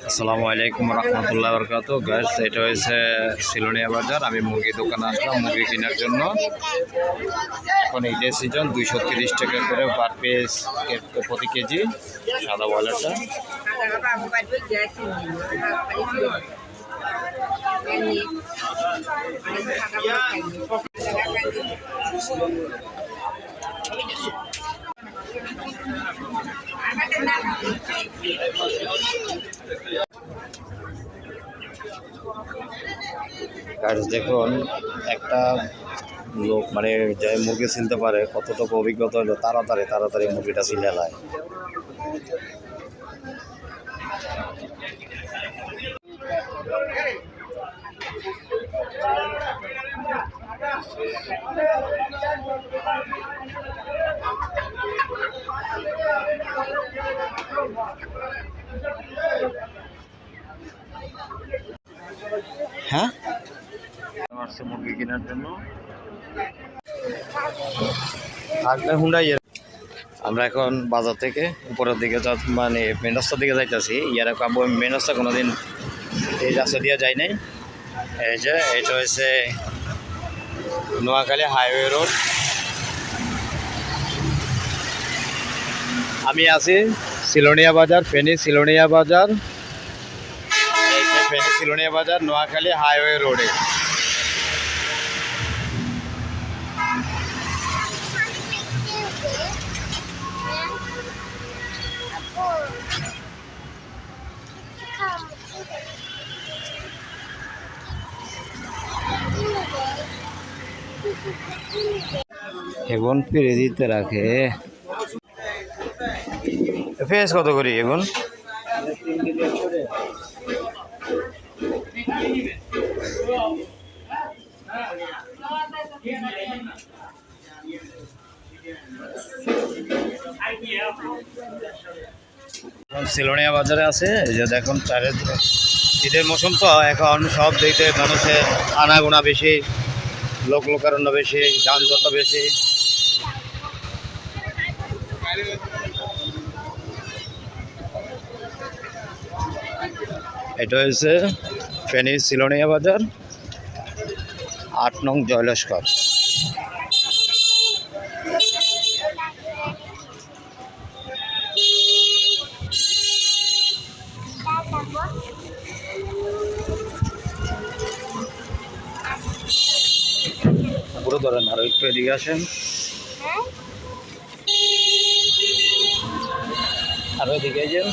আসসালামু আলাইকুম রহমতুল্লাহ বরকাত। গাইস, এটা হয়েছে সিলোনিয়া বাজার। আমি মুরগি দোকানে আসলাম মুরগি কেনার জন্য। এখন ঈদের সিজন, 230 টাকা করে পার পিস প্রতি কেজি সাদা বয়লারটা। গাইস দেখুন, একটা লোক মানে যে মুরগি ছিলতে পারে কতটুকু অভিজ্ঞতা হলো, তাড়াতাড়ি মুরগিটা ছিলে নেয়। হ্যাঁ, আসছে মুরগি কেনার জন্য। আমরা এখন বাজার থেকে উপরের দিকে মানে মেন রাস্তার দিকে যাইতেছি। ইয়ার মেন রাস্তা কোনোদিন এই রাস্তা দিয়ে যাই নাই। এই যে এটা হচ্ছে নোয়াখালী হাইওয়ে রোড। আমি আছি সিলোনিয়া বাজার, ফেনী সিলোনিয়া বাজার। এই যে ফেনী সিলোনিয়া বাজার নোয়াখালী হাইওয়ে রোডে। এখন ফিরে দিতে রাখে ফেস কত করি এখন? সিলোনিয়া বাজারে আছে। এই যে দেখুন, ঈদের মৌসুম তো, এখন সব দিকে মানুষের আনাগোনা বেশি, লোকারণ্য বেশি, যানজট বেশি। এটা হচ্ছে ফেনী সিলোনিয়া বাজার, 8 নং জয়লস্কর। পুরো ধরেন, আরো একটু এদিকে আসেন, আরো এদিকে যান।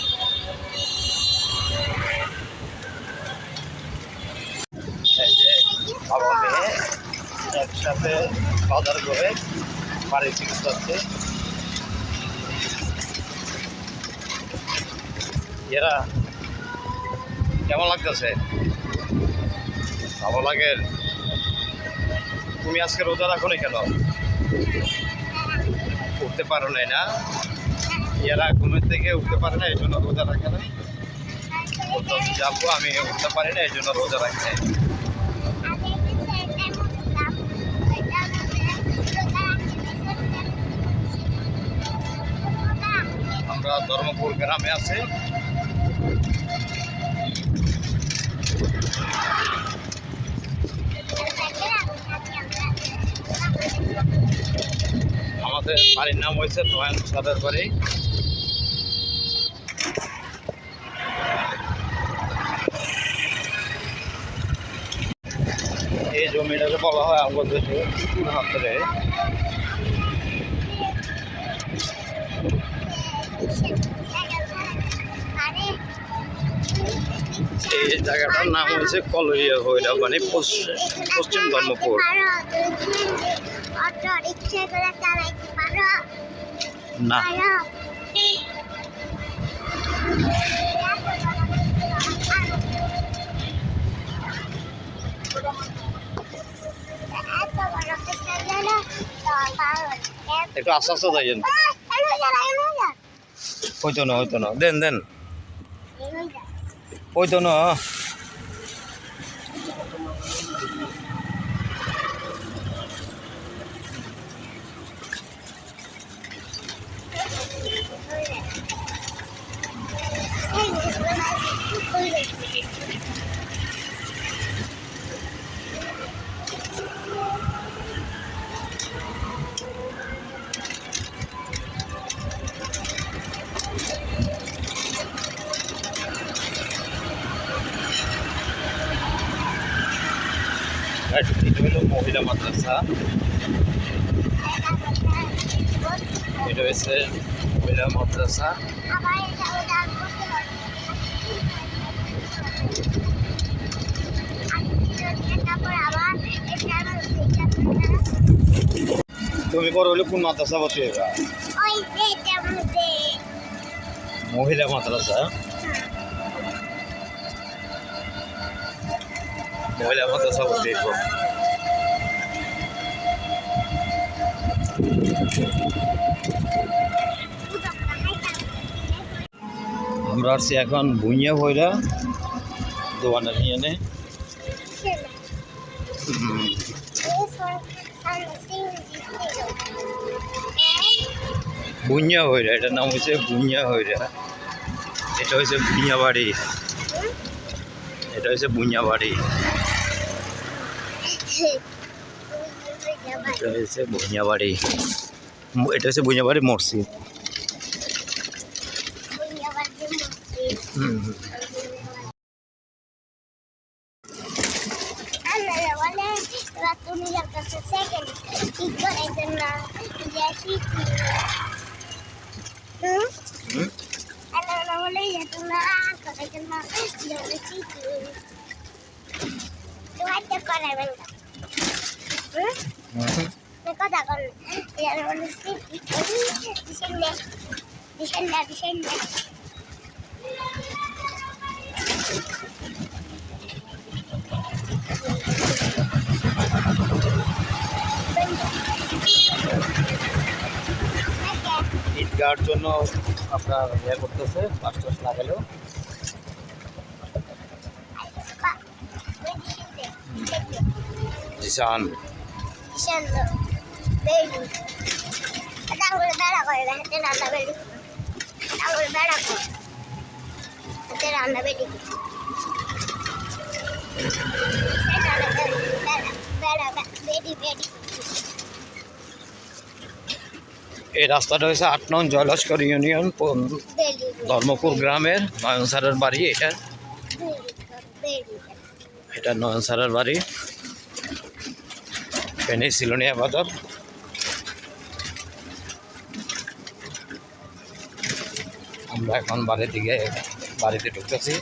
এই যে বাবা মেয়ে একসাথে বাজার করে বাড়ি থেকে যাচ্ছে। এরা কেমন লাগতেছে? ভালো লাগে? তুমি আজকে রোজা রাখো না কেন? উঠতে পারো নাই না? এরা ঘুমের থেকে উঠতে পারে না, এই জন্য রোজা রাখে না। যাবো, আমি উঠতে পারি না, এই জন্য রোজা রাখি না। আমরা ধর্মপুর গ্রামে আছি। আমাদের বাড়ির নাম হয়েছে নয়ন সাদের বাড়ি। এই জমিটাকে বলা হয় আমাদের দেশে হাতে। এই জায়গাটার নাম হয়েছে কলইয়া হইলা, মানে পশ্চিম ধর্মপুর। না, একটু আস্তে আস্তে যাইয়েন। হইতো না দেন হইতো না। এটা হলো মহিলা মাদ্রাসা, এটা হচ্ছে মহিলা মাদ্রাসা। তুমি বড় হলে কোন মাদ্রাসা ভর্তি হইবা? মহিলা মাদ্রাসা, মহিলা মাদ্রাসা ভর্তি হইব। আমরা আসছি এখন ভুঁইয়া ভৈরা দোকানে নিয়ে নে। ভুঁইয়া ভৈরা, এটার নাম হচ্ছে ভুঁইয়া ভৈরা। এটা হচ্ছে ভুঁইয়া বাড়ি, এটা হচ্ছে ভুঁইয়া বাড়ি, এটা হচ্ছে ভুঁইয়া বাড়ি, এটা হচ্ছে ভুঁইয়া বাড়ি মসজিদ। ঈদগার জন্য আপনার ইয়ে করতেছে, পাঁচ টাস লাগালেও। জিসান এই রাস্তাটা হয়েছে 8 নং জয়লস্কর ইউনিয়ন ধর্মপুর গ্রামের নয়ন স্যারের বাড়ি। এটা নয়ন স্যারের বাড়ি, ফেনী সিলোনিয়া বাজার। আমরা এখন বাড়িতে ঢুকতেছি।